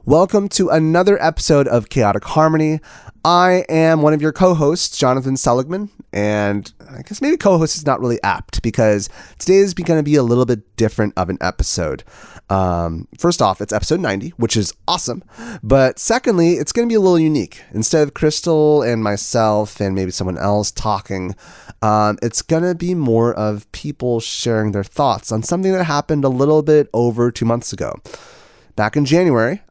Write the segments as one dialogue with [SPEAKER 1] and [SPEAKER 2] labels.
[SPEAKER 1] Welcome to another episode of Chaotic Harmony. I am one of your co-hosts, Jonathan Seligman, and I guess maybe co-host is not really apt because today is going to be a little bit different of an episode. First off, it's episode 90, which is awesome, but secondly, it's going to be a little unique. Instead of Crystal and myself and maybe someone else talking, it's going to be more of people sharing their thoughts on something that happened a little bit over 2 months ago. Back in January,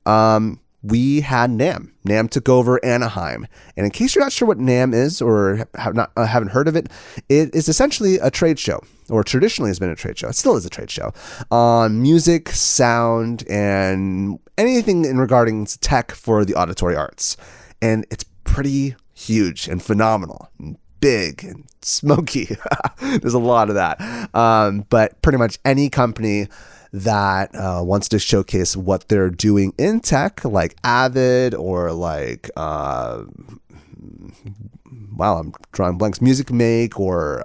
[SPEAKER 1] we had NAMM. NAMM took over Anaheim. And in case you're not sure what NAMM is or haven't heard of it, it is essentially a trade show, or traditionally has been a trade show. It still is a trade show on music, sound, and anything in regarding tech for the auditory arts. And it's pretty huge and phenomenal and big and smoky. There's a lot of that. But pretty much any company that wants to showcase what they're doing in tech, like Avid or like, I'm drawing blanks, Music Make or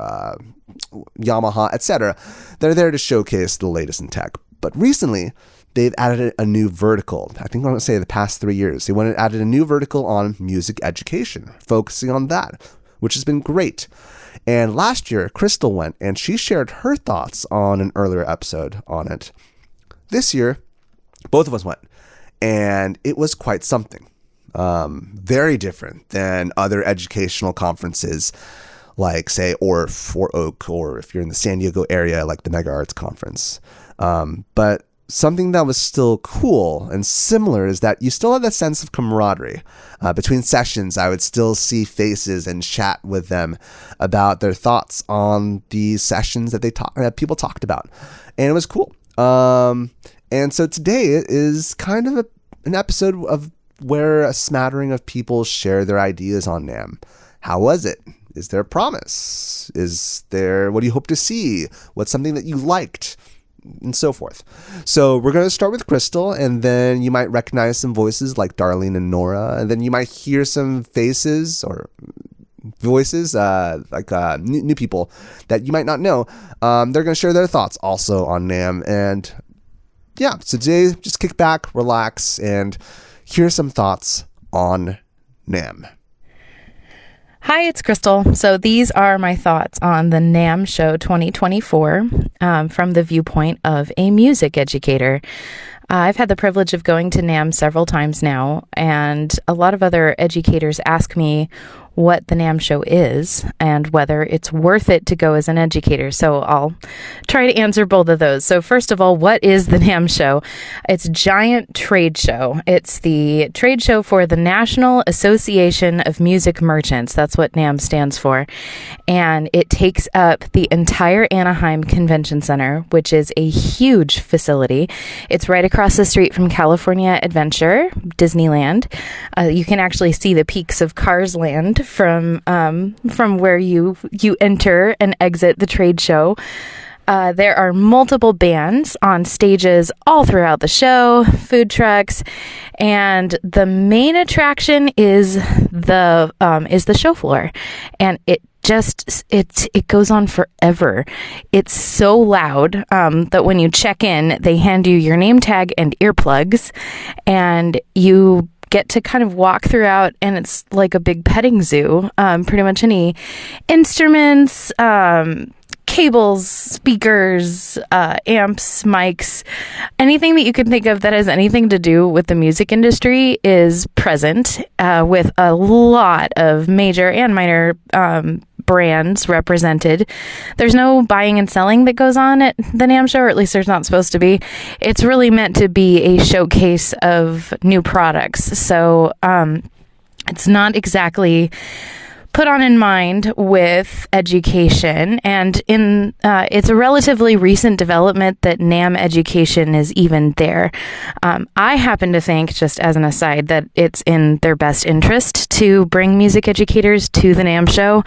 [SPEAKER 1] Yamaha, etc. They're there to showcase the latest in tech. But recently, they've added a new vertical. I think I want to say the past 3 years. They went and added a new vertical on music education, focusing on that, which has been great. And last year, Crystal went and she shared her thoughts on an earlier episode on it. This year, both of us went, and it was quite something. Very different than other educational conferences like, say, or Fort Oak, or if you're in the San Diego area, like the Mega Arts Conference. But something that was still cool and similar is that you still have that sense of camaraderie. Between sessions, I would still see faces and chat with them about their thoughts on the sessions that people talked about. And it was cool. And so today is kind of an episode of where a smattering of people share their ideas on NAMM. How was it? Is there a promise? What do you hope to see? What's something that you liked? And so forth. So we're going to start with Crystal, and then you might recognize some voices like Darlene and Nora, and then you might hear some faces or voices like new people that you might not know. They're going to share their thoughts also on NAMM. And yeah, so today, just kick back, relax, and hear some thoughts on NAMM.
[SPEAKER 2] Hi, it's Crystal. So these are my thoughts on the NAMM Show 2024 from the viewpoint of a music educator. I've had the privilege of going to NAMM several times now, and a lot of other educators ask me what the NAMM Show is and whether it's worth it to go as an educator. So I'll try to answer both of those. So first of all, what is the NAMM Show? It's a giant trade show. It's the trade show for the National Association of Music Merchants. That's what NAMM stands for. And it takes up the entire Anaheim Convention Center, which is a huge facility. It's right across the street from California Adventure, Disneyland. You can actually see the peaks of Cars Land from where you enter and exit the trade show. There are multiple bands on stages all throughout the show, food trucks, and the main attraction is the show floor, and it goes on forever. It's so loud that when you check in, they hand you your name tag and earplugs, and you get to kind of walk throughout, and it's like a big petting zoo. Pretty much any instruments, cables, speakers, amps, mics, anything that you can think of that has anything to do with the music industry is present, with a lot of major and minor brands represented. There's no buying and selling that goes on at the NAMM Show, or at least there's not supposed to be. It's really meant to be a showcase of new products. So it's not exactly put on in mind with education, and it's a relatively recent development that NAMM education is even there. I happen to think, just as an aside, that it's in their best interest to bring music educators to the NAMM Show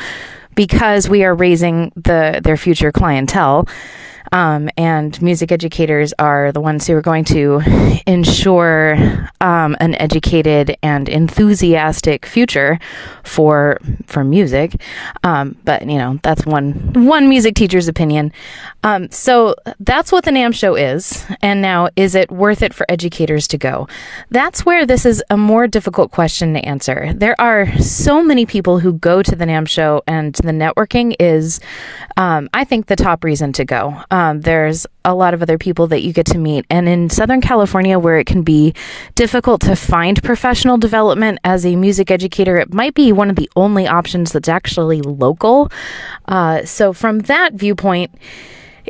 [SPEAKER 2] because we are raising their future clientele. And music educators are the ones who are going to ensure an educated and enthusiastic future for music. But that's one music teacher's opinion. So that's what the NAMM show is. And now, is it worth it for educators to go? That's where this is a more difficult question to answer. There are so many people who go to the NAMM show, and the networking is, I think, the top reason to go. There's a lot of other people that you get to meet. And in Southern California, where it can be difficult to find professional development as a music educator, it might be one of the only options that's actually local. So from that viewpoint,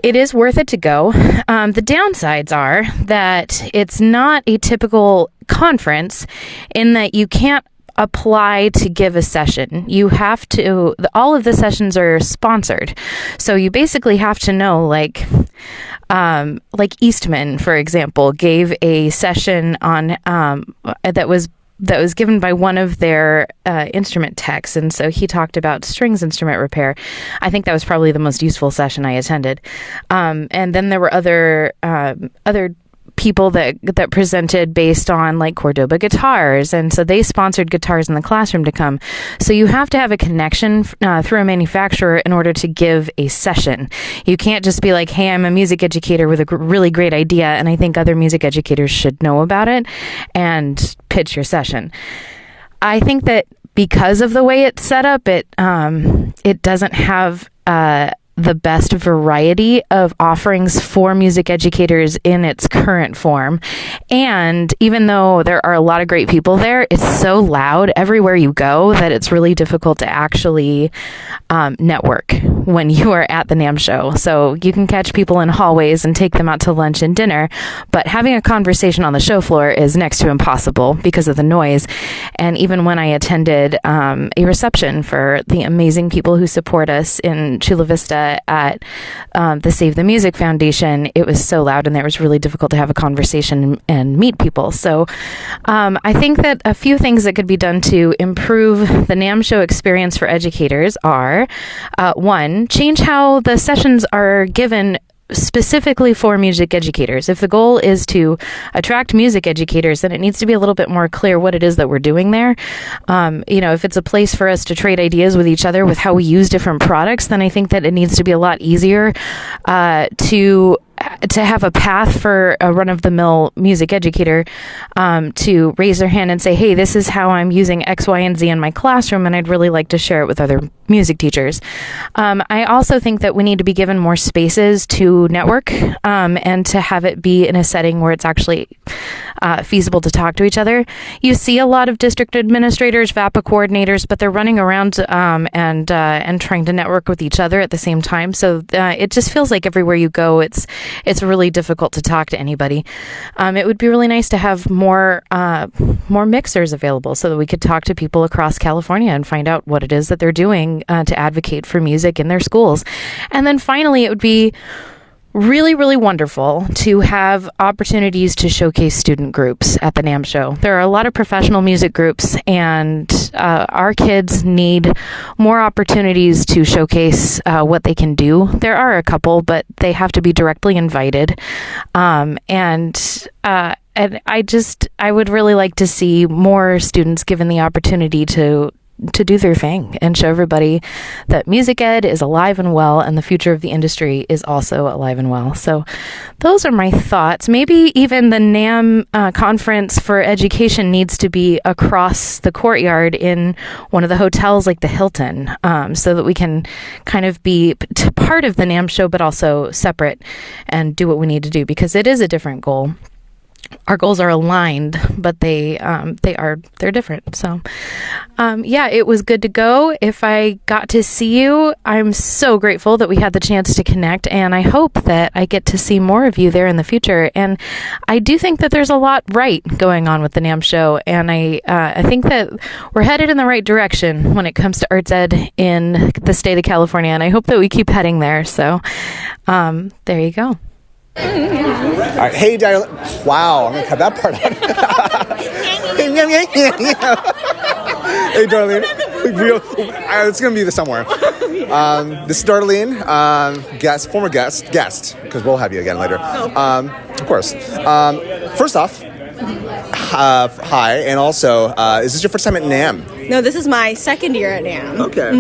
[SPEAKER 2] it is worth it to go. The downsides are that it's not a typical conference in that you can't apply to give a session. You have to, all of the sessions are sponsored. So you basically have to know, like Eastman, for example, gave a session on, that was given by one of their instrument techs. And so he talked about strings instrument repair. I think that was probably the most useful session I attended. And then there were other people that presented based on like Cordoba guitars. And so they sponsored guitars in the classroom to come. So you have to have a connection through a manufacturer in order to give a session. You can't just be like, hey, I'm a music educator with a really great idea, and I think other music educators should know about it, and pitch your session. I think that because of the way it's set up, it doesn't have the best variety of offerings for music educators in its current form. And even though there are a lot of great people there, it's so loud everywhere you go that it's really difficult to actually network when you are at the NAMM show. So you can catch people in hallways and take them out to lunch and dinner, but having a conversation on the show floor is next to impossible because of the noise. And even when I attended a reception for the amazing people who support us in Chula Vista at the Save the Music Foundation, it was so loud and it was really difficult to have a conversation and meet people. So I think that a few things that could be done to improve the NAMM show experience for educators are, one, change how the sessions are given specifically for music educators. If the goal is to attract music educators, then it needs to be a little bit more clear what it is that we're doing there. If it's a place for us to trade ideas with each other with how we use different products, then I think that it needs to be a lot easier to have a path for a run-of-the-mill music educator to raise their hand and say, hey, this is how I'm using X, Y, and Z in my classroom, and I'd really like to share it with other music teachers. I also think that we need to be given more spaces to network and to have it be in a setting where it's actually feasible to talk to each other. You see a lot of district administrators, VAPA coordinators, but they're running around and trying to network with each other at the same time. So it just feels like everywhere you go, it's really difficult to talk to anybody. It would be really nice to have more mixers available so that we could talk to people across California and find out what it is that they're doing to advocate for music in their schools. And then finally, it would be really, really wonderful to have opportunities to showcase student groups at the NAMM show. There are a lot of professional music groups, and our kids need more opportunities to showcase what they can do. There are a couple, but they have to be directly invited. And I would really like to see more students given the opportunity to do their thing and show everybody that music ed is alive and well, and the future of the industry is also alive and well. So those are my thoughts. Maybe even the NAMM conference for education needs to be across the courtyard in one of the hotels like the Hilton, so that we can kind of be part of the NAMM show, but also separate and do what we need to do, because it is a different goal. Our goals are aligned, but they're different. So, it was good to go. If I got to see you, I'm so grateful that we had the chance to connect, and I hope that I get to see more of you there in the future. And I do think that there's a lot right going on with the NAMM show, and I think that we're headed in the right direction when it comes to arts ed in the state of California, and I hope that we keep heading there. So, there you go.
[SPEAKER 1] All right, hey, Darlene. Wow, I'm going to cut that part out. Hey, Darlene. It's going to be there somewhere. This is Darlene, former guest, because we'll have you again later. Of course. First off, hi, and also, is this your first time at NAMM?
[SPEAKER 3] No, this is my second year at NAMM.
[SPEAKER 1] Okay.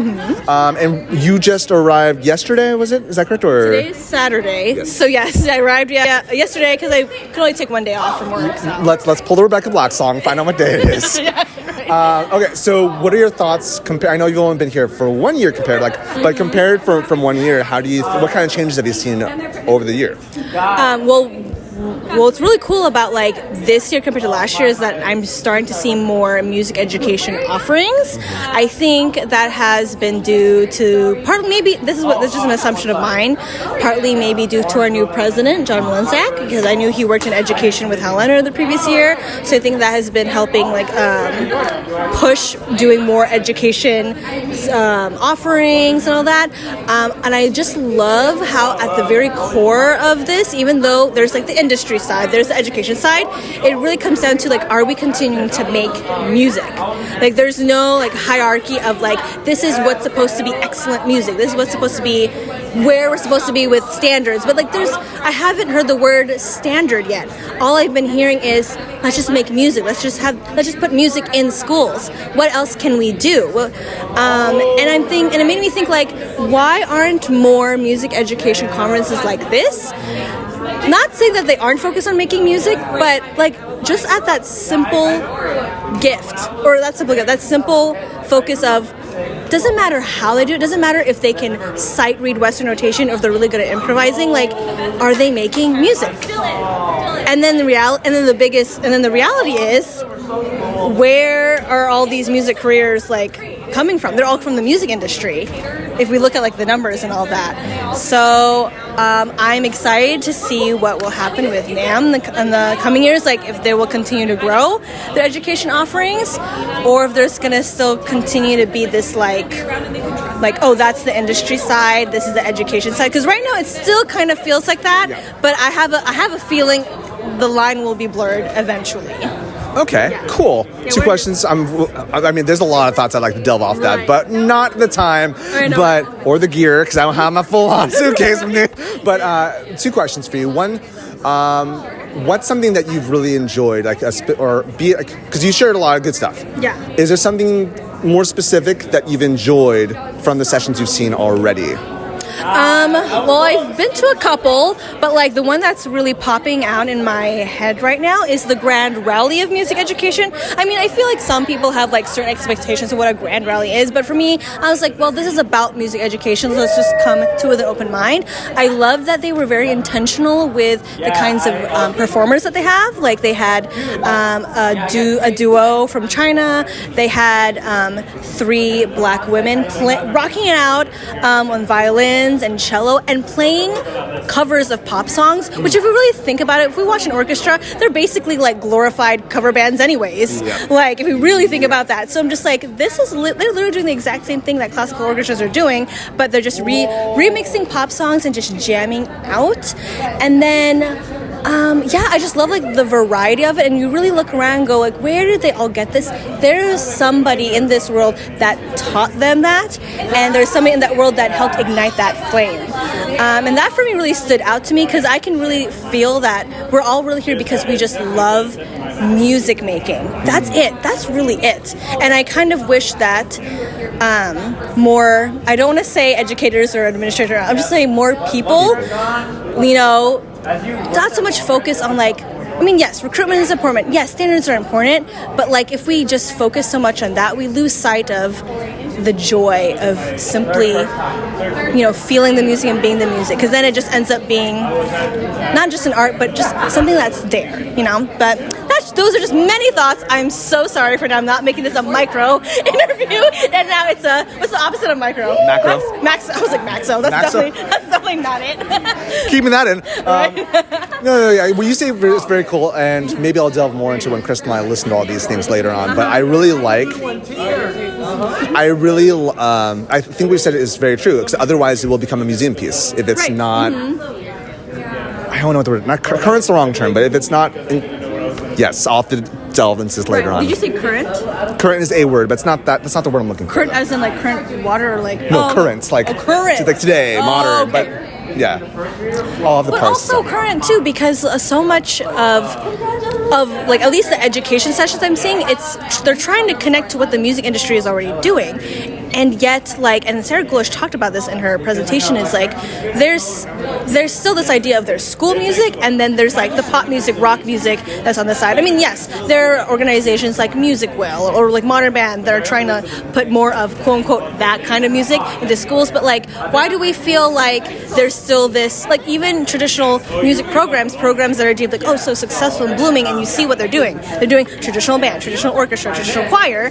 [SPEAKER 1] And you just arrived yesterday, was it? Is that correct? Or
[SPEAKER 3] Today's Saturday.
[SPEAKER 1] Yes.
[SPEAKER 3] So yes, I arrived yesterday because I could only take one day off from work. So.
[SPEAKER 1] Let's pull the Rebecca Black song, find out what day it is. Okay, so what are your thoughts? I know you've only been here for 1 year but compared from 1 year, what kind of changes have you seen over the year?
[SPEAKER 3] Well, what's really cool about like this year compared to last year is that I'm starting to see more music education offerings. I think that has been due to partly maybe this is just an assumption of mine. Partly maybe due to our new president, John Wilczak, because I knew he worked in education with Hal Leonard the previous year. So I think that has been helping push doing more education offerings and all that. And I just love how at the very core of this, even though there's like the industry side, there's the education side, it really comes down to like, are we continuing to make music? Like there's no like hierarchy of like, this is what's supposed to be excellent music, this is what's supposed to be where we're supposed to be with standards, but like I haven't heard the word standard yet. All I've been hearing is let's just make music, let's just put music in schools. What else can we do? And it made me think like, why aren't more music education conferences like this? Not saying that they aren't focused on making music, but like just at that simple gift, or that simple focus of, doesn't matter how they do it, doesn't matter if they can sight read Western notation or if they're really good at improvising, like, are they making music? And then the reality is, where are all these music careers like coming from? They're all from the music industry, if we look at like the numbers and all that. So I'm excited to see what will happen with NAMM in the coming years, like if they will continue to grow their education offerings, or if there's gonna still continue to be this like oh, that's the industry side, this is the education side, because right now it still kind of feels like that. But I have a feeling the line will be blurred eventually.
[SPEAKER 1] Okay, cool. Two questions. I mean, there's a lot of thoughts I'd like to delve off that, but not the time, or the gear, because I don't have my full-on suitcase with me. But two questions for you. One, what's something that you've really enjoyed, because you shared a lot of good stuff.
[SPEAKER 3] Yeah.
[SPEAKER 1] Is there something more specific that you've enjoyed from the sessions you've seen already?
[SPEAKER 3] Well, I've been to a couple, but like the one that's really popping out in my head right now is the Grand Rally of Music Education. I mean, I feel like some people have like certain expectations of what a Grand Rally is, but for me, I was like, well, this is about music education, so let's just come to it with an open mind. I love that they were very intentional with the kinds of performers that they have. Like they had a duo from China. They had 3 black women rocking it out on violins and cello and playing covers of pop songs, which if we really think about it, if we watch an orchestra, they're basically like glorified cover bands anyways. Yeah. Like if we really think about that. So I'm just like, they're literally doing the exact same thing that classical orchestras are doing, but they're just remixing pop songs and just jamming out. And then I just love like the variety of it, and you really look around and go like, where did they all get this? There's somebody in this world that taught them that, and there's somebody in that world that helped ignite that flame. And that for me really stood out to me, because I can really feel that we're all really here because we just love music making. That's it. That's really it. And I kind of wish that more, I don't want to say educators or administrators, I'm just saying more people, not so much focus on like, I mean, yes, recruitment is important. Yes, standards are important. But like, if we just focus so much on that, we lose sight of the joy of simply, feeling the music and being the music. Because then it just ends up being not just an art, but just something that's there, But those are just many thoughts. I'm so sorry for now not making this a micro interview. And now it's what's the opposite of micro?
[SPEAKER 1] Macro.
[SPEAKER 3] I was like maxo. That's definitely not it.
[SPEAKER 1] Keeping that in. No. Well, you say it's very cool, and maybe I'll delve more into when Chris and I listen to all these things later on. But I think we said it is very true, because otherwise it will become a museum piece if it's not. I don't know what the word. Not current's the wrong term, but if it's not. Yes, I'll have to delve into this later on.
[SPEAKER 3] Did you say current?
[SPEAKER 1] Current is a word, but it's not that. That's not the word I'm looking for.
[SPEAKER 3] Current as in like current water or like...
[SPEAKER 1] No, currents. Like,
[SPEAKER 3] current.
[SPEAKER 1] Like today, modern.
[SPEAKER 3] Okay.
[SPEAKER 1] But yeah, all of the
[SPEAKER 3] But
[SPEAKER 1] parts.
[SPEAKER 3] also current too, because so much of like at least the education sessions I'm seeing, they're trying to connect to what the music industry is already doing, and yet like, and Sarah Gulish talked about this in her presentation, is like there's still this idea of there's school music, and then there's like the pop music, rock music that's on the side. I mean, yes, there are organizations like Music Well or like Modern Band that are trying to put more of quote unquote that kind of music into schools, but like why do we feel like there's still this, like even traditional music programs that are deemed like, oh, so successful and blooming, and you see what they're doing traditional band, traditional orchestra, traditional choir,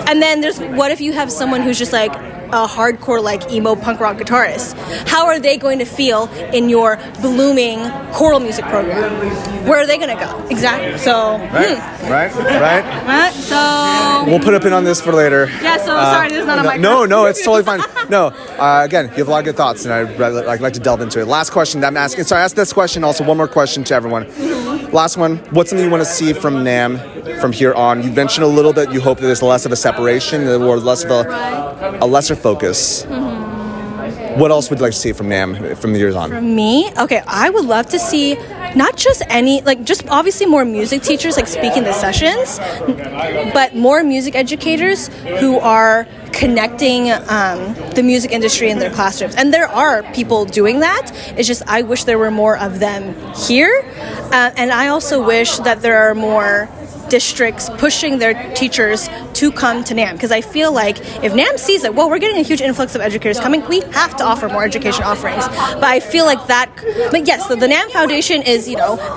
[SPEAKER 3] and then there's, what if you have someone who's just like a hardcore like emo punk rock guitarist? How are they going to feel in your blooming choral music program? Where are they going to go? Exactly. So
[SPEAKER 1] Right.
[SPEAKER 3] So
[SPEAKER 1] We'll put a pin on this for later.
[SPEAKER 3] Yeah. So sorry, this is not on my.
[SPEAKER 1] No, it's totally fine. No, again, you have a lot of good thoughts, and I'd like to delve into it. Last question that I'm asking. So I asked this question. Also, one more question to everyone. Last one. What's something you want to see from NAMM from here on? You mentioned a little bit. You hope that there's less of a separation or less of a lesser focus. What else would you like to see from NAMM from the years on?
[SPEAKER 3] From me? Okay, I would love to see not just just obviously more music teachers like speaking the sessions, but more music educators who are connecting the music industry in their classrooms. And there are people doing that. It's just I wish there were more of them here. And I also wish that there are more districts pushing their teachers to come to NAMM, because I feel like if NAMM sees that, well, we're getting a huge influx of educators coming, we have to offer more education offerings. But I feel like that, but yes, the NAMM Foundation is,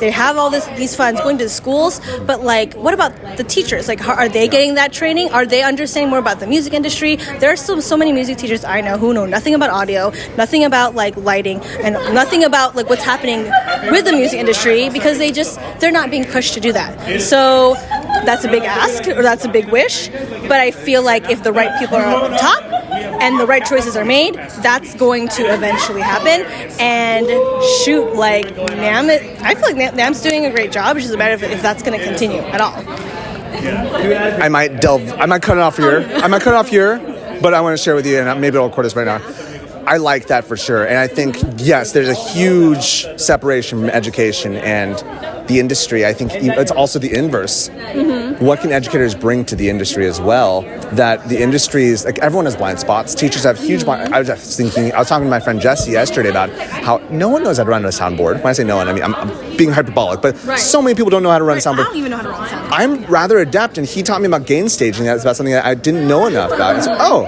[SPEAKER 3] they have all these funds going to the schools, but like, what about the teachers? Like, are they getting that training? Are they understanding more about the music industry? There are still so many music teachers I know who know nothing about audio, nothing about like lighting, and nothing about like what's happening with the music industry, because they're not being pushed to do that. So that's a big ask, or that's a big wish, but I feel like if the right people are on top and the right choices are made, that's going to eventually happen. And shoot, like NAMM, I feel like NAMM's doing a great job. It's just a matter of if that's going to continue at all.
[SPEAKER 1] I might cut it off here, but I want to share with you, and maybe I'll record this right now. I like that for sure. And I think, yes, there's a huge separation from education and the industry. I think it's also the inverse. Mm-hmm. What can educators bring to the industry as well? That the industry is, like, everyone has blind spots. Teachers have huge blind. I was talking to my friend Jesse yesterday about how no one knows how to run a soundboard. When I say no one, I mean, I'm being hyperbolic, but so many people don't know how to run a soundboard.
[SPEAKER 3] I don't even know how to run a soundboard.
[SPEAKER 1] I'm rather adept, and he taught me about gain staging. That's about something that I didn't know enough about. And so,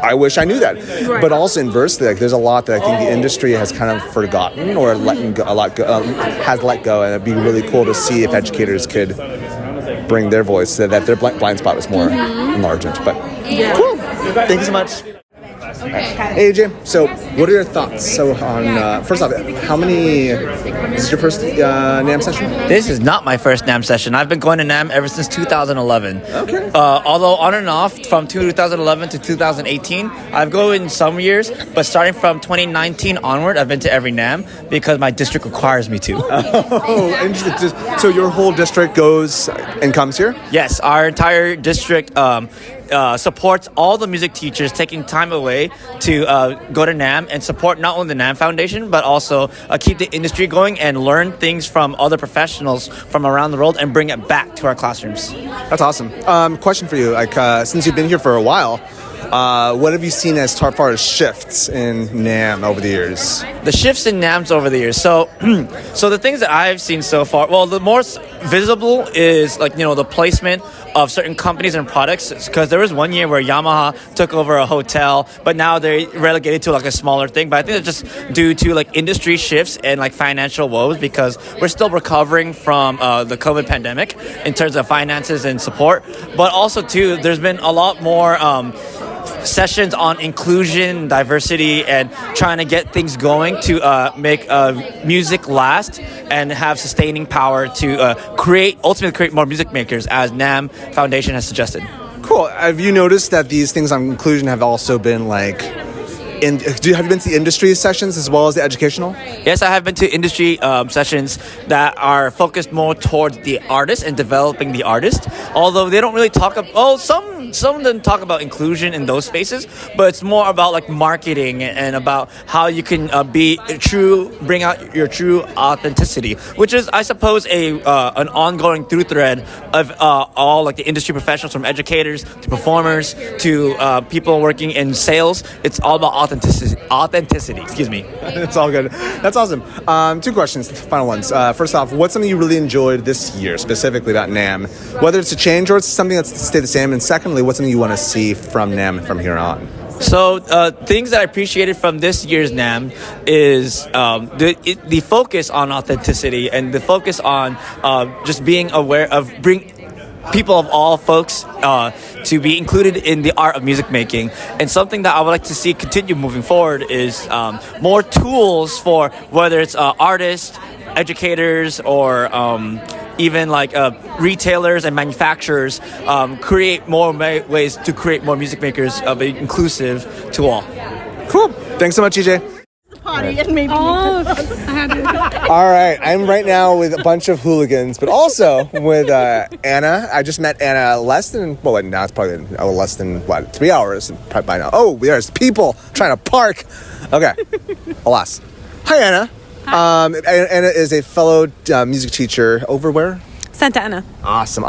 [SPEAKER 1] I wish I knew that. Right. But also inversely, like, there's a lot that I think the industry has kind of forgotten or has let go, and it'd be really cool to see if educators could bring their voice so that their blind spot was more enlarged. But cool. Thank you so much.
[SPEAKER 3] Okay.
[SPEAKER 1] Hey AJ, so what are your thoughts? So on first off, is this your first NAMM session?
[SPEAKER 4] This is not my first NAMM session. I've been going to NAMM ever since 2011.
[SPEAKER 1] Okay.
[SPEAKER 4] Although on and off from 2011 to 2018, I've gone in some years, but starting from 2019 onward, I've been to every NAMM because my district requires me to.
[SPEAKER 1] Oh, interesting. So your whole district goes and comes here?
[SPEAKER 4] Yes, our entire district supports all the music teachers taking time away to go to NAMM and support not only the NAMM Foundation, but also keep the industry going and learn things from other professionals from around the world and bring it back to our classrooms.
[SPEAKER 1] That's awesome. Question for you. Like, since you've been here for a while, what have you seen as far as shifts in NAMM over the years?
[SPEAKER 4] The shifts in NAMMs over the years. So the things that I've seen so far, well, the most visible is the placement of certain companies and products, because there was one year where Yamaha took over a hotel, but now they're relegated to a smaller thing. But I think it's just due to industry shifts and financial woes, because we're still recovering from the COVID pandemic in terms of finances and support. But also too, there's been a lot more sessions on inclusion, diversity, and trying to get things going to make music last and have sustaining power to ultimately create more music makers, as NAMM Foundation has suggested.
[SPEAKER 1] Cool. Have you noticed that these things on inclusion have also been have you been to the industry sessions as well as the educational?
[SPEAKER 4] Yes, I have been to industry sessions that are focused more towards the artist and developing the artist. Although they don't really talk about, some of them talk about inclusion in those spaces, but it's more about like marketing and about how you can bring out your true authenticity, which is, I suppose, an ongoing through thread of all like the industry professionals, from educators to performers to people working in sales. It's all about authenticity. Excuse me.
[SPEAKER 1] It's all good. That's awesome. 2 questions, final ones. First off, what's something you really enjoyed this year, specifically about NAMM? Whether it's a change or it's something that's stayed the same. And secondly, what's something you want to see from NAMM from here on?
[SPEAKER 4] So things that I appreciated from this year's NAMM is the focus on authenticity and the focus on just being aware of people of all folks to be included in the art of music making. And something that I would like to see continue moving forward is more tools for whether it's artists, educators, or even like retailers and manufacturers, create more ways to create more music makers, be inclusive to all.
[SPEAKER 1] Cool. Thanks so much, EJ.
[SPEAKER 3] Potty and maybe.
[SPEAKER 1] All right, I'm right now with a bunch of hooligans, but also with Anna. I just met Anna now it's probably less than 3 hours probably by now. Oh, there's people trying to park. Okay, alas. Hi, Anna. Anna is a fellow music teacher over where?
[SPEAKER 5] Santa Ana.
[SPEAKER 1] Awesome.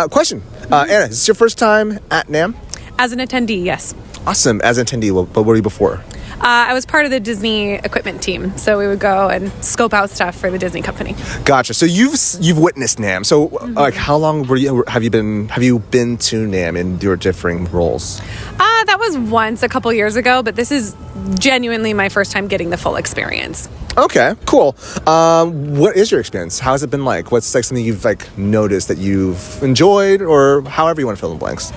[SPEAKER 1] Question, Anna, is this your first time at NAMM?
[SPEAKER 5] As an attendee, yes.
[SPEAKER 1] Awesome. As an attendee, but what were you before?
[SPEAKER 5] I was part of the Disney equipment team, so we would go and scope out stuff for the Disney company.
[SPEAKER 1] Gotcha. So you've witnessed NAMM. So like, how long have you been to NAMM in your differing roles?
[SPEAKER 5] That was once a couple years ago, but this is genuinely my first time getting the full experience.
[SPEAKER 1] Okay, cool. What is your experience? How has it been like? What's like something you've like noticed that you've enjoyed, or however you want to fill in the blanks?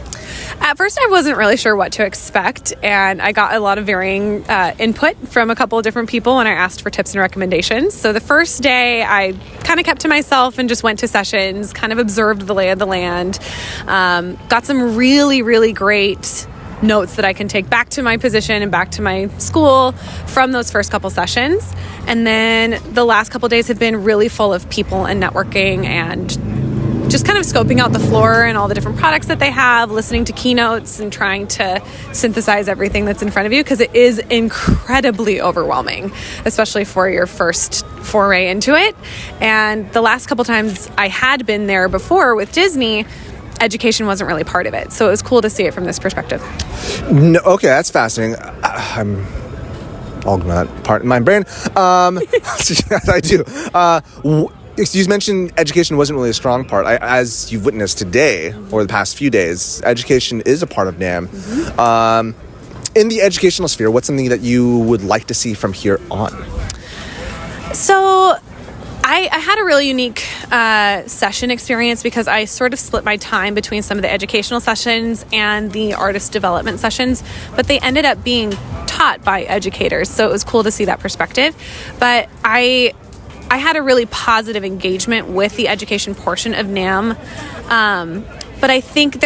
[SPEAKER 5] At first, I wasn't really sure what to expect, and I got a lot of varying input from a couple of different people when I asked for tips and recommendations. So the first day, I kind of kept to myself and just went to sessions, kind of observed the lay of the land, got some really, really great notes that I can take back to my position and back to my school from those first couple sessions. And then the last couple days have been really full of people and networking and just kind of scoping out the floor and all the different products that they have, listening to keynotes and trying to synthesize everything that's in front of you, because it is incredibly overwhelming, especially for your first foray into it. And the last couple times I had been there before with Disney, education wasn't really part of it. So it was cool to see it from this perspective.
[SPEAKER 1] No, okay, that's fascinating. I'm all that part in my brain. I do. You mentioned education wasn't really a strong part. As you've witnessed today, or the past few days, education is a part of NAMM. Mm-hmm. In the educational sphere, what's something that you would like to see from here on?
[SPEAKER 5] So I had a really unique session experience because I sort of split my time between some of the educational sessions and the artist development sessions, but they ended up being taught by educators. So it was cool to see that perspective. But I had a really positive engagement with the education portion of NAMM. But I think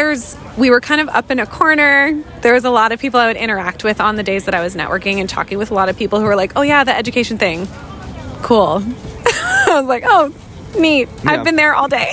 [SPEAKER 5] we were kind of up in a corner. There was a lot of people I would interact with on the days that I was networking and talking with a lot of people who were like, oh yeah, the education thing. Cool. I was like, oh, neat. Yeah. I've been there all day.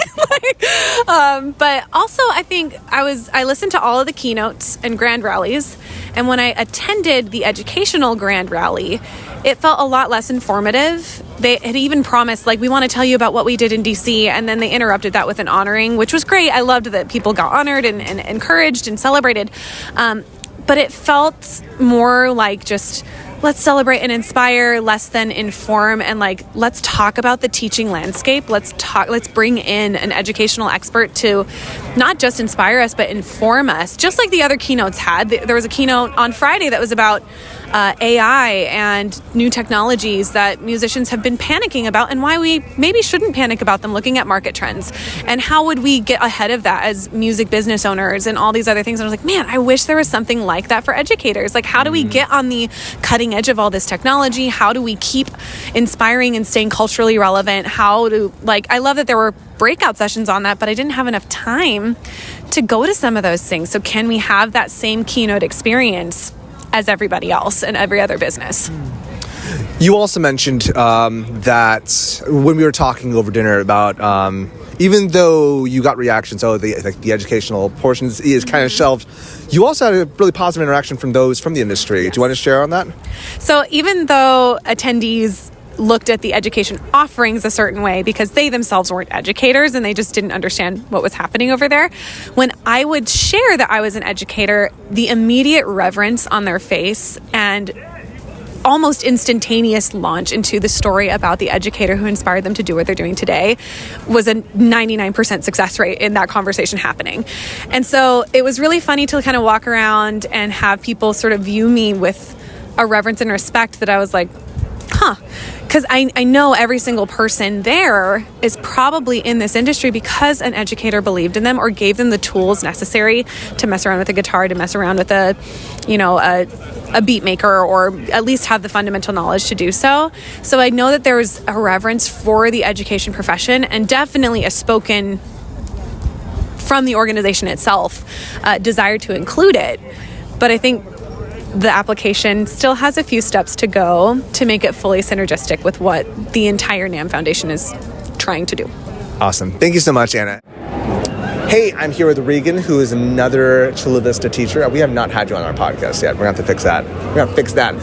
[SPEAKER 5] But also I think I listened to all of the keynotes and grand rallies. And when I attended the educational grand rally, it felt a lot less informative. They had even promised, like, we want to tell you about what we did in DC. And then they interrupted that with an honoring, which was great. I loved that people got honored and encouraged and celebrated. But it felt more like just, let's celebrate and inspire, less than inform, and like, let's talk about the teaching landscape. Let's bring in an educational expert to not just inspire us, but inform us, just like the other keynotes had. There was a keynote on Friday that was about AI and new technologies that musicians have been panicking about, and why we maybe shouldn't panic about them, looking at market trends. And how would we get ahead of that as music business owners and all these other things? And I was like, man, I wish there was something like that for educators. Like, how do we get on the cutting edge of all this technology? How do we keep inspiring and staying culturally relevant? I love that there were breakout sessions on that, but I didn't have enough time to go to some of those things. So can we have that same keynote experience as everybody else and every other business.
[SPEAKER 1] You also mentioned that when we were talking over dinner about even though you got reactions, the educational portions is kind of shelved, you also had a really positive interaction from those from the industry. Yes. Do you want to share on that?
[SPEAKER 5] So even though attendees looked at the education offerings a certain way because they themselves weren't educators and they just didn't understand what was happening over there, when I would share that I was an educator, the immediate reverence on their face and almost instantaneous launch into the story about the educator who inspired them to do what they're doing today was a 99% success rate in that conversation happening. And so it was really funny to kind of walk around and have people sort of view me with a reverence and respect that I was like, because I know every single person there is probably in this industry because an educator believed in them or gave them the tools necessary to mess around with a guitar, to mess around with a beat maker, or at least have the fundamental knowledge to do so. So I know that there's a reverence for the education profession and definitely a spoken from the organization itself desire to include it. But I think the application still has a few steps to go to make it fully synergistic with what the entire NAMM Foundation is trying to do.
[SPEAKER 1] Awesome. Thank you so much, Anna. Hey, I'm here with Rhegan, who is another Chula Vista teacher. We have not had you on our podcast yet. We're going to have to fix that.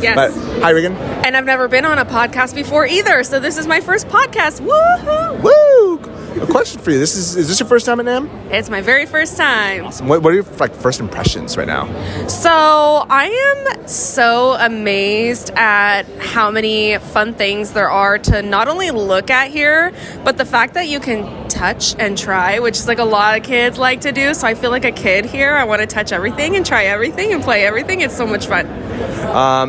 [SPEAKER 6] Yes.
[SPEAKER 1] But hi, Rhegan.
[SPEAKER 6] And I've never been on a podcast before either, so this is my first podcast. Woohoo!
[SPEAKER 1] Woo! A question for you. Is this your first time at NAMM?
[SPEAKER 6] It's my very first time.
[SPEAKER 1] Awesome. What are your first impressions right now?
[SPEAKER 6] So I am so amazed at how many fun things there are to not only look at here, but the fact that you can touch and try, which is like a lot of kids like to do. So I feel like a kid here. I want to touch everything and try everything and play everything. It's so much fun.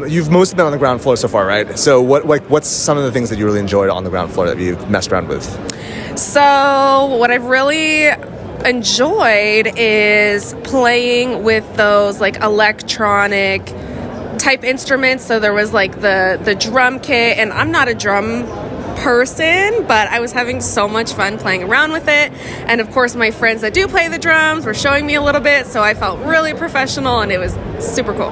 [SPEAKER 1] You've mostly been on the ground floor so far, right? So what's some of the things that you really enjoyed on the ground floor that you've messed around with?
[SPEAKER 6] So what I've really enjoyed is playing with those like electronic type instruments. So there was like the drum kit, and I'm not a drum person, but I was having so much fun playing around with it. And of course my friends that do play the drums were showing me a little bit, so I felt really professional and it was super cool.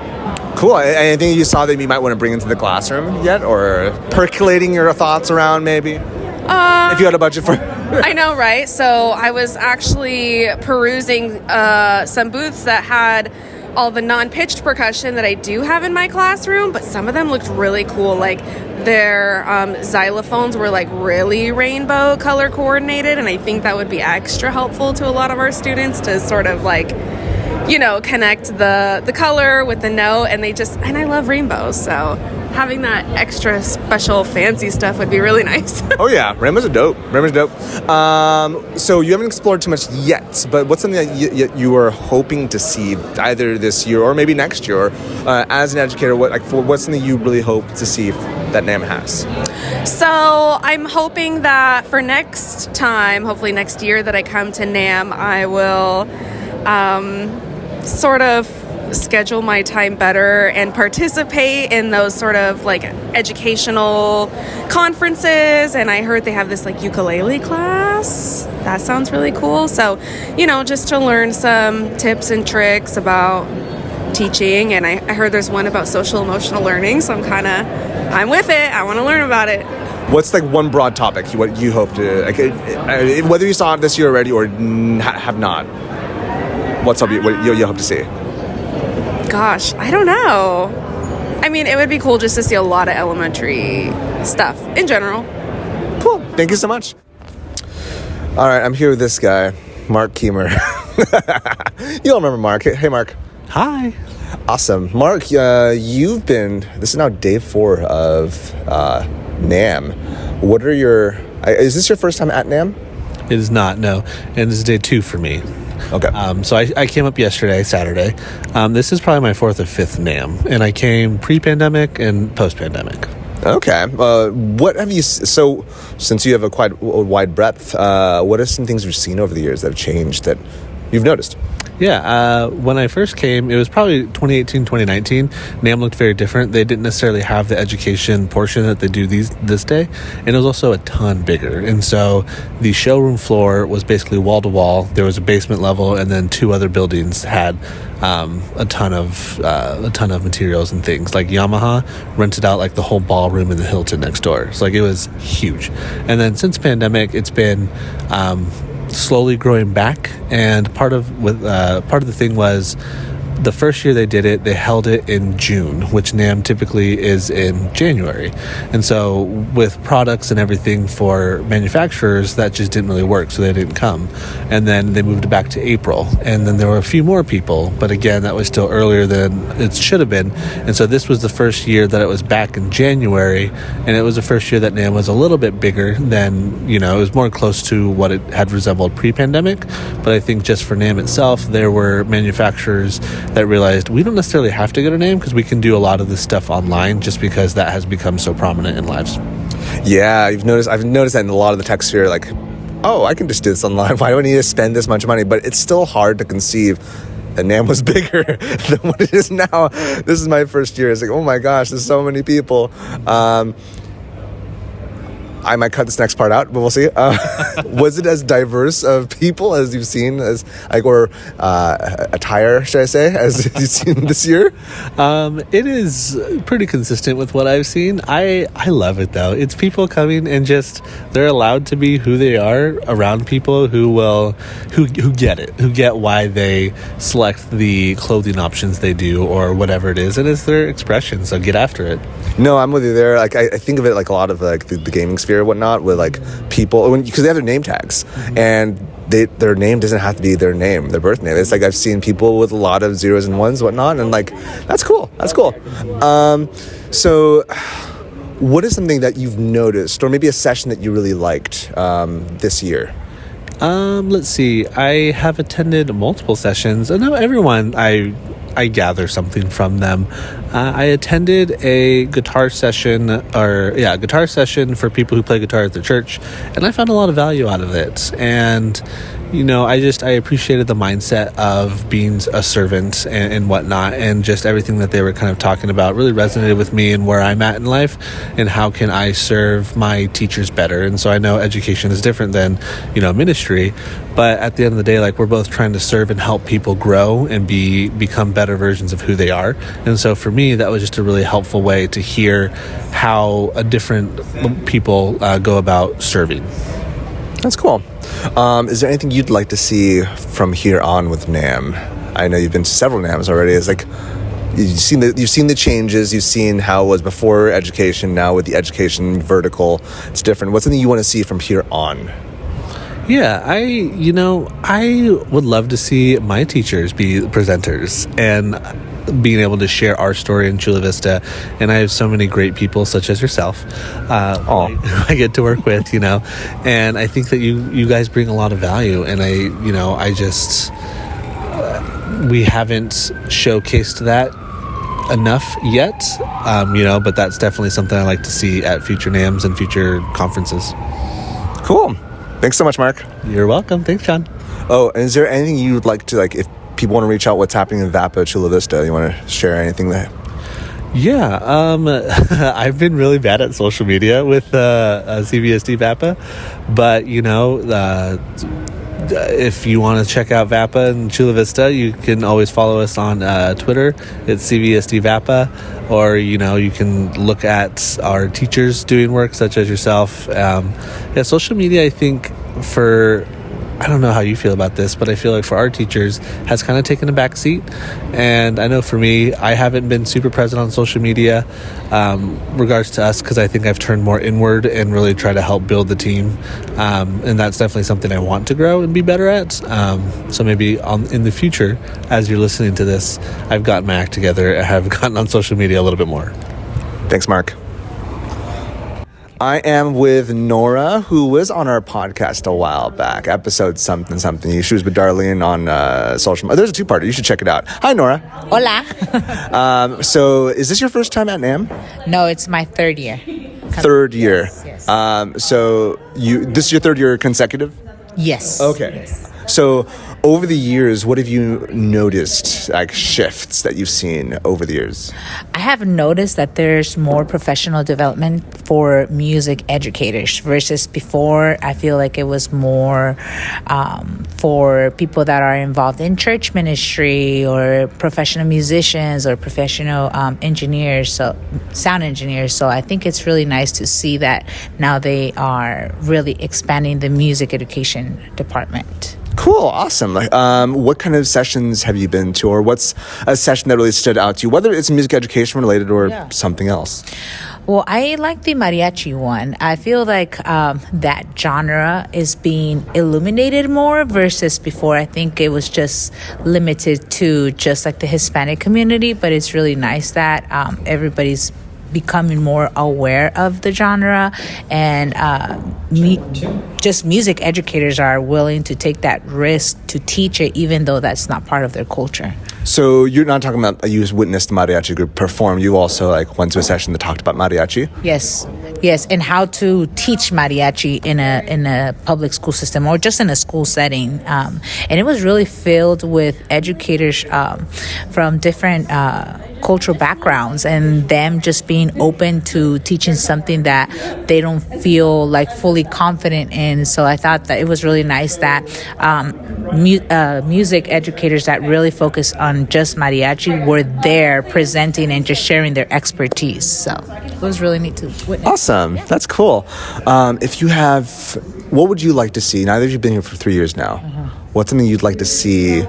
[SPEAKER 1] Cool. Anything you saw that you might want to bring into the classroom yet, or percolating your thoughts around maybe? If you had a budget for
[SPEAKER 6] I know, right? So I was actually perusing some booths that had all the non-pitched percussion that I do have in my classroom, but some of them looked really cool. Like their xylophones were like really rainbow color coordinated, and I think that would be extra helpful to a lot of our students to sort of like, connect the color with the note, and I love rainbows, so having that extra special fancy stuff would be really nice.
[SPEAKER 1] Oh yeah, rainbows are dope. So you haven't explored too much yet, but what's something that you were hoping to see either this year or maybe next year? As an educator, what's something you really hope to see that NAMM has?
[SPEAKER 6] So I'm hoping that for next time, hopefully next year that I come to NAMM, I will sort of schedule my time better and participate in those sort of like educational conferences. And I heard they have this like ukulele class. That sounds really cool. So, just to learn some tips and tricks about teaching. And I heard there's one about social emotional learning. So I'm with it. I want to learn about it.
[SPEAKER 1] What's like one broad topic what you hope to, whether you saw it this year already or have not, what's up what you hope to see?
[SPEAKER 6] Gosh, I don't know. I mean, it would be cool just to see a lot of elementary stuff in general.
[SPEAKER 1] Cool. Thank you so much. All right, I'm here with this guy, Marc Keehmer. You all remember Marc. Hey, Marc.
[SPEAKER 7] Hi.
[SPEAKER 1] Awesome. Marc, you've been, this is now day 4 of NAMM. Is this your first time at NAMM?
[SPEAKER 7] It is not, no. And this is day 2 for me.
[SPEAKER 1] Okay.
[SPEAKER 7] So I came up yesterday, Saturday. This is probably my 4th or 5th NAMM. And I came pre-pandemic and post-pandemic.
[SPEAKER 1] Okay. What have you, so since you have a quite wide breadth, what are some things you've seen over the years that have changed that you've noticed?
[SPEAKER 7] Yeah, when I first came, it was probably 2018, 2019. NAMM looked very different. They didn't necessarily have the education portion that they do this day, and it was also a ton bigger. And so the showroom floor was basically wall to wall. There was a basement level, and then 2 other buildings had a ton of materials and things. Like Yamaha rented out like the whole ballroom in the Hilton next door. So like it was huge. And then since pandemic, it's been slowly growing back, and part of the thing was the first year they did it, they held it in June, which NAMM typically is in January. And so with products and everything for manufacturers, that just didn't really work, so they didn't come. And then they moved it back to April. And then there were a few more people, but again, that was still earlier than it should have been. And so this was the first year that it was back in January, and it was the first year that NAMM was a little bit bigger than, it was more close to what it had resembled pre-pandemic. But I think just for NAMM itself, there were manufacturers that realized we don't necessarily have to go to NAMM because we can do a lot of this stuff online, just because that has become so prominent in lives.
[SPEAKER 1] Yeah, I've noticed that in a lot of the tech sphere, like, oh, I can just do this online. Why do I need to spend this much money? But it's still hard to conceive that NAMM was bigger than what it is now. This is my first year. It's like, oh my gosh, there's so many people. I might cut this next part out, but we'll see. Was it as diverse of people as you've seen, or attire, should I say, as you've seen this year?
[SPEAKER 7] It is pretty consistent with what I've seen. I love it though. It's people coming and just they're allowed to be who they are around people who get it, who get why they select the clothing options they do or whatever it is, and it's their expression. So get after it.
[SPEAKER 1] No, I'm with you there. Like I think of it like a lot of like the gaming sphere or whatnot, with like people because they have their name tags, and their name doesn't have to be their name, their birth name. It's like I've seen people with a lot of zeros and ones, whatnot, and like that's cool. So what is something that you've noticed, or maybe a session that you really liked this year?
[SPEAKER 7] Let's see. I have attended multiple sessions. I know everyone. I gather something from them. I attended a guitar session for people who play guitar at the church, and I found a lot of value out of it. And I appreciated the mindset of being a servant and whatnot, and just everything that they were kind of talking about really resonated with me and where I'm at in life, and how can I serve my teachers better. And so I know education is different than ministry, but at the end of the day, like, we're both trying to serve and help people grow and become better versions of who they are. And so for me, that was just a really helpful way to hear how a different people go about serving.
[SPEAKER 1] That's cool. Is there anything you'd like to see from here on with NAMM? I know you've been to several NAMMs already. It's like you've seen the changes. You've seen how it was before education. Now with the education vertical, it's different. What's something you want to see from here on?
[SPEAKER 7] Yeah, I would love to see my teachers be presenters and being able to share our story in Chula Vista. And I have so many great people such as yourself I get to work with, and I think that you guys bring a lot of value, and we haven't showcased that enough yet, but that's definitely something I like to see at future NAMMs and future conferences. Cool.
[SPEAKER 1] Thanks so much, Marc.
[SPEAKER 7] You're welcome. Thanks, John.
[SPEAKER 1] Oh, and is there anything you would like to, like, if people want to reach out, what's happening in Vapa, Chula Vista? You want to share anything there?
[SPEAKER 7] Yeah, I've been really bad at social media with CVSD Vapa, but if you want to check out Vapa and Chula Vista, you can always follow us on Twitter. It's CVSD Vapa, or you can look at our teachers doing work such as yourself. Social media, I think, I don't know how you feel about this, but I feel like for our teachers has kind of taken a back seat. And I know for me, I haven't been super present on social media regards to us, because I think I've turned more inward and really try to help build the team. And that's definitely something I want to grow and be better at. So maybe in the future, as you're listening to this, I've gotten my act together and have gotten on social media a little bit more.
[SPEAKER 1] Thanks, Marc. I am with Nora, who was on our podcast a while back, episode something. She was with Darlene on social media. There's a two-parter. You should check it out. Hi, Nora.
[SPEAKER 8] Hola.
[SPEAKER 1] So is this your first time at NAMM?
[SPEAKER 8] No, it's my third year.
[SPEAKER 1] Third year.
[SPEAKER 8] Yes.
[SPEAKER 1] So this is your third year consecutive?
[SPEAKER 8] Yes.
[SPEAKER 1] Okay.
[SPEAKER 8] Yes.
[SPEAKER 1] So over the years, what have you noticed, like shifts that you've seen over the years?
[SPEAKER 8] I have noticed that there's more professional development for music educators versus before. I feel like it was more for people that are involved in church ministry or professional musicians or professional engineers, so sound engineers. So I think it's really nice to see that now they are really expanding the music education department.
[SPEAKER 1] Cool, awesome. What kind of sessions have you been to, or what's a session that really stood out to you, whether it's music education related or something else?
[SPEAKER 8] Well, I like the mariachi one. I feel like that genre is being illuminated more versus before. I think it was just limited to just like the Hispanic community, but it's really nice that everybody's becoming more aware of the genre, and just music educators are willing to take that risk to teach it, even though that's not part of their culture.
[SPEAKER 1] So you're not talking about you just witnessed the mariachi group perform. You also went to a session that talked about mariachi.
[SPEAKER 8] Yes, and how to teach mariachi in a public school system or just in a school setting. And it was really filled with educators from different cultural backgrounds, and them just being open to teaching something that they don't feel like fully confident in. So I thought that it was really nice that music educators that really focus on just mariachi were there presenting and just sharing their expertise. So it was really neat to witness.
[SPEAKER 1] Awesome. That's cool. If you have, what would you like to see, now that you've been here for 3 years now, what's something you'd like to see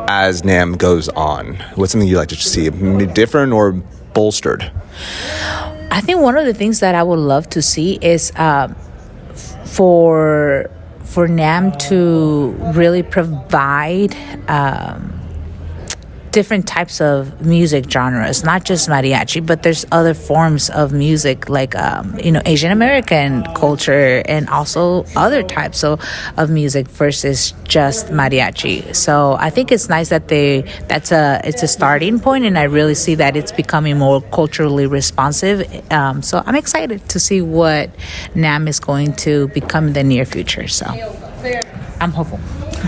[SPEAKER 1] as NAMM goes on? What's something you'd like to see different or bolstered?
[SPEAKER 8] I think one of the things that I would love to see is for NAMM to really provide different types of music genres, not just mariachi, but there's other forms of music like Asian American culture and also other types of music versus just mariachi. So I think it's nice that it's a starting point, and I really see that it's becoming more culturally responsive. So I'm excited to see what NAMM is going to become in the near future. So I'm hopeful.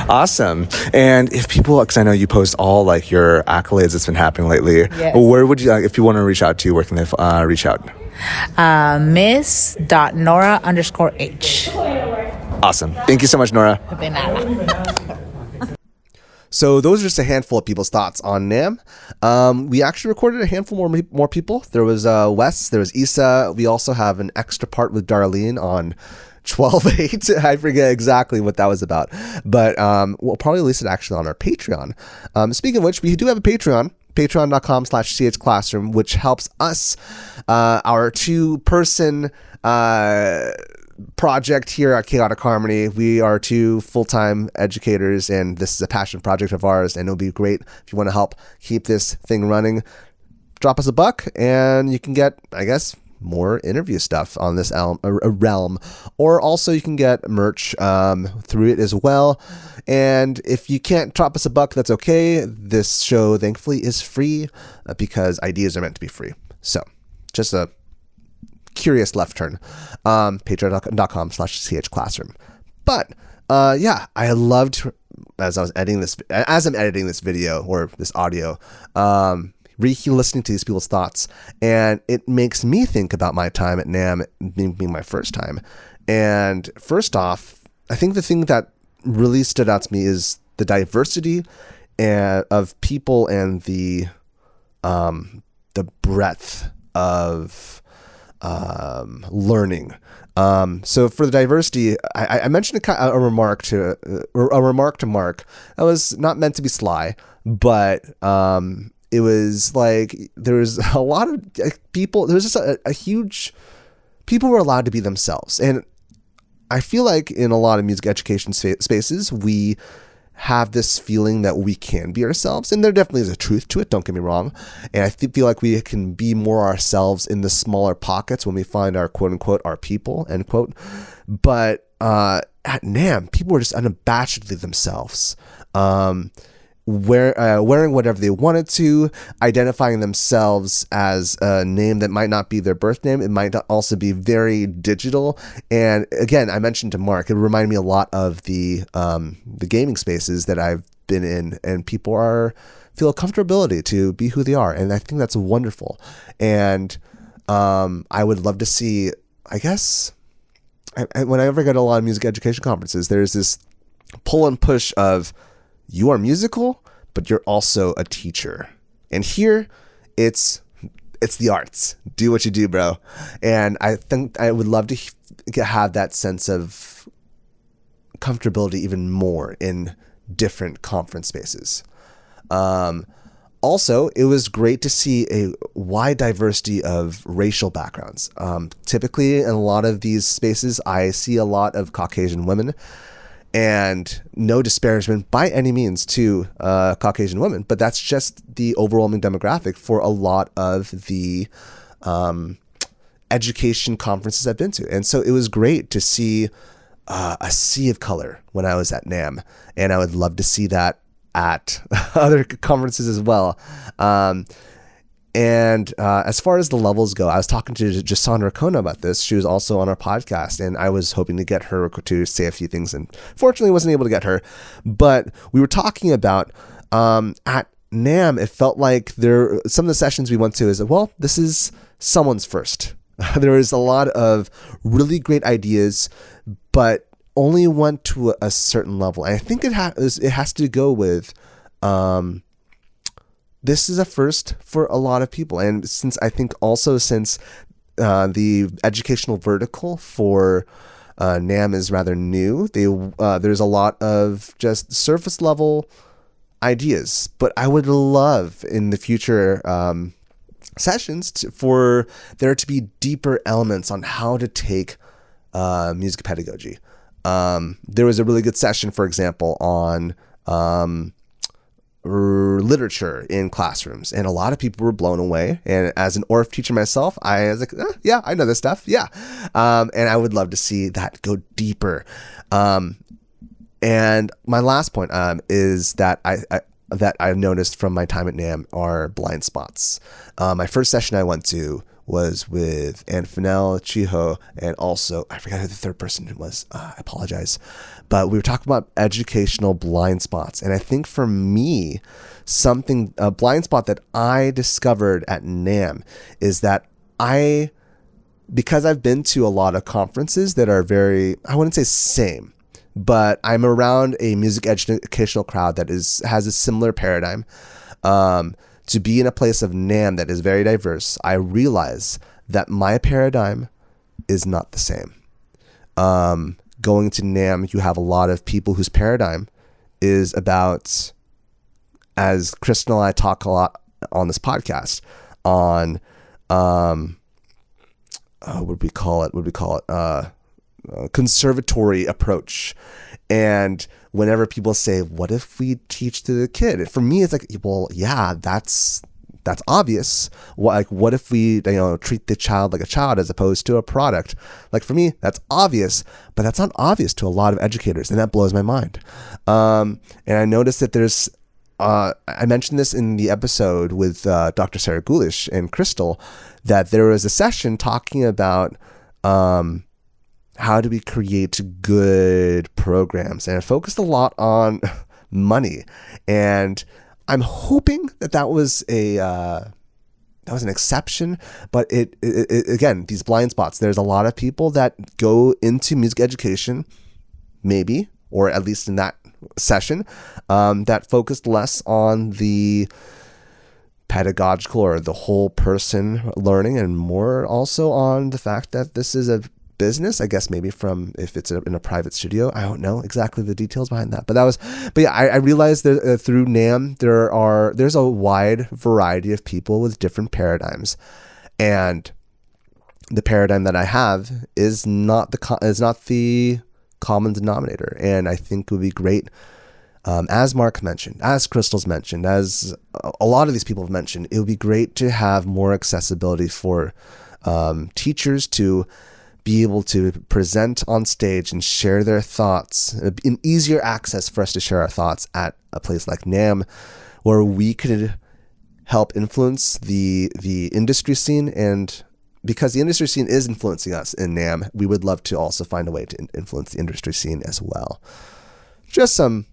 [SPEAKER 1] Awesome. And if people, because I know you post all your accolades that's been happening lately,
[SPEAKER 8] yes.
[SPEAKER 1] Where would you, if you want to reach out to you, where can they reach out?
[SPEAKER 8] Miss.Nora_H.
[SPEAKER 1] Awesome. Thank you so much, Nora. So those are just a handful of people's thoughts on NAMM. We actually recorded a handful more people. There was Wes, there was Issa. We also have an extra part with Darlene on 12/8. I forget exactly what that was about, but we'll probably release it actually on our Patreon. Speaking of which, we do have a Patreon, patreon.com/chclassroom, which helps us, our 2-person project here at Chaotic Harmony. We are 2 full-time educators, and this is a passion project of ours, and it'll be great if you want to help keep this thing running. Drop us $1 and you can get, I guess, more interview stuff on this realm, or also you can get merch through it as well. And if you can't drop us $1, that's okay. This show thankfully is free because ideas are meant to be free. So just a curious left turn. Patreon.com/chclassroom. But I loved, as I'm editing this video or this audio, listening to these people's thoughts, and it makes me think about my time at NAMM being my first time. And first off, I think the thing that really stood out to me is the diversity of people and the breadth of learning. So for the diversity, I mentioned a remark to Marc that was not meant to be sly, but it was like there was a lot of people. There was just a huge people were allowed to be themselves, and I feel like in a lot of music education spaces we have this feeling that we can be ourselves, and there definitely is a truth to it. Don't get me wrong, and I feel like we can be more ourselves in the smaller pockets when we find our quote unquote our people end quote. But at NAMM, people were just unabashedly themselves. Wearing whatever they wanted to, identifying themselves as a name that might not be their birth name. It might also be very digital. And again, I mentioned to Marc, it reminded me a lot of the gaming spaces that I've been in, and people feel a comfortability to be who they are. And I think that's wonderful. And I would love to see, I guess, whenever I go to a lot of music education conferences, there's this pull and push of, you are musical, but you're also a teacher. And here it's the arts. Do what you do, bro. And I think I would love to have that sense of comfortability even more in different conference spaces. Also, it was great to see a wide diversity of racial backgrounds. Typically, in a lot of these spaces, I see a lot of Caucasian women, and no disparagement by any means to Caucasian women, but that's just the overwhelming demographic for a lot of the education conferences I've been to. And so it was great to see a sea of color when I was at NAMM, and I would love to see that at other conferences as well. And as far as the levels go, I was talking to Jasandra Kona about this. She was also on our podcast, and I was hoping to get her to say a few things, and fortunately wasn't able to get her. But we were talking about at NAMM, it felt like some of the sessions we went to is, well, this is someone's first. There was a lot of really great ideas, but only went to a certain level. And I think it has to go with this is a first for a lot of people. And since the educational vertical for NAMM is rather new, there's a lot of just surface level ideas. But I would love in the future sessions for there to be deeper elements on how to take music pedagogy. There was a really good session, for example, on literature in classrooms, and a lot of people were blown away. And as an ORF teacher myself, I was like, yeah, I know this stuff. Yeah. And I would love to see that go deeper. And my last point is that I noticed from my time at NAMM are blind spots. My first session I went to was with Anne Fennell, Chiho, and also, I forgot who the third person was. I apologize. But we were talking about educational blind spots. And I think for me, a blind spot that I discovered at NAMM is that because I've been to a lot of conferences that are very, I wouldn't say same, but I'm around a music educational crowd that has a similar paradigm. To be in a place of NAMM that is very diverse, I realize that my paradigm is not the same. Going to NAMM, you have a lot of people whose paradigm is about, as Crystal and I talk a lot on this podcast, on what would we call it? Conservatory approach. And whenever people say, what if we teach to the kid? For me, it's like, well, yeah, that's obvious. What if we, treat the child like a child as opposed to a product? Like, for me, that's obvious, but that's not obvious to a lot of educators, and that blows my mind. And I noticed that there's, I mentioned this in the episode with Dr. Sarah Gulish and Crystal, that there was a session talking about how do we create good programs, and it focused a lot on money. And I'm hoping that was an exception, but it again, these blind spots. There's a lot of people that go into music education, maybe, or at least in that session, that focused less on the pedagogical or the whole person learning, and more also on the fact that this is a business, I guess, maybe if it's in a private studio. I don't know exactly the details behind that, but yeah, I realized that through NAMM there's a wide variety of people with different paradigms, and the paradigm that I have is not the common denominator. And I think it would be great, as Marc mentioned, as Crystal's mentioned, as a lot of these people have mentioned, it would be great to have more accessibility for teachers to be able to present on stage and share their thoughts, an easier access for us to share our thoughts at a place like NAMM, where we could help influence the industry scene. And because the industry scene is influencing us in NAMM, we would love to also find a way to influence the industry scene as well. Just some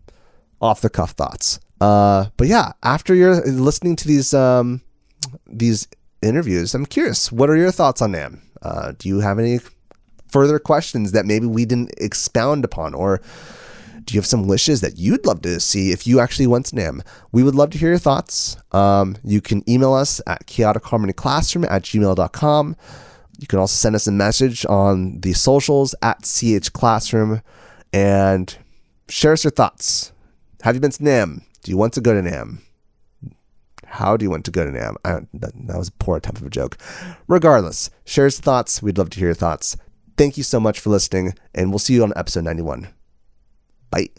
[SPEAKER 1] off the cuff thoughts. But yeah, after you're listening to these interviews, I'm curious, what are your thoughts on NAMM? Do you have any further questions that maybe we didn't expound upon, or do you have some wishes that you'd love to see if you actually went to NAMM? We would love to hear your thoughts. You can email us at chaoticharmonyclassroom@gmail.com. You can also send us a message on the socials at @chclassroom and share us your thoughts. Have you been to NAMM? Do you want to go to NAMM? How do you want to go to NAMM? That was a poor attempt of a joke. Regardless, share us thoughts. We'd love to hear your thoughts. Thank you so much for listening, and we'll see you on episode 91. Bye.